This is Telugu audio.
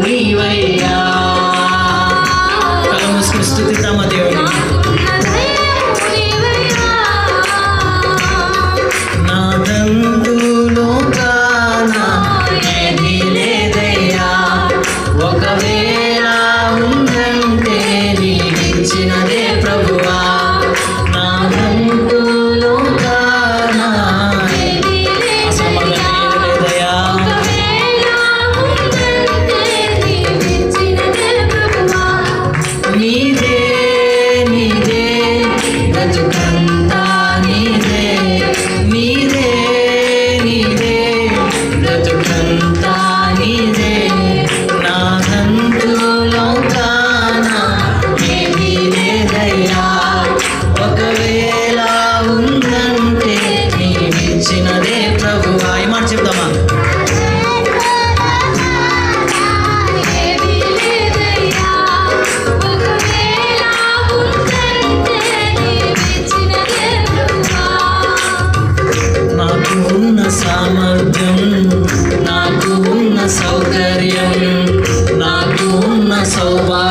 నీవయ్యా. కళ్ళు మూసుకుని స్తుతిద్దామా దేవుని. నాదంటూ లోకాన ఏదీ లేదయ్యా, ఒకవేళ ఉందంటే నీవిచ్చినదే ప్రభువా. నాదంటూ లోకాన అసలు లేదయ్యా, నీదే నీదే బ్రతుకంతా నీదే, నీదే నీదే బ్రతుకంతా నీదే. నాదంటూ లోకాన ఏదీ లేదయ్యా, ఒకవేళ ఉందంటే నీవిచ్చినదే ప్రభువా. ఈ మాట చెప్తామా? నాకు ఉన్న సామర్థ్యం, నాకు ఉన్న సౌకర్యం, నాకు ఉన్న సౌభాగ్యం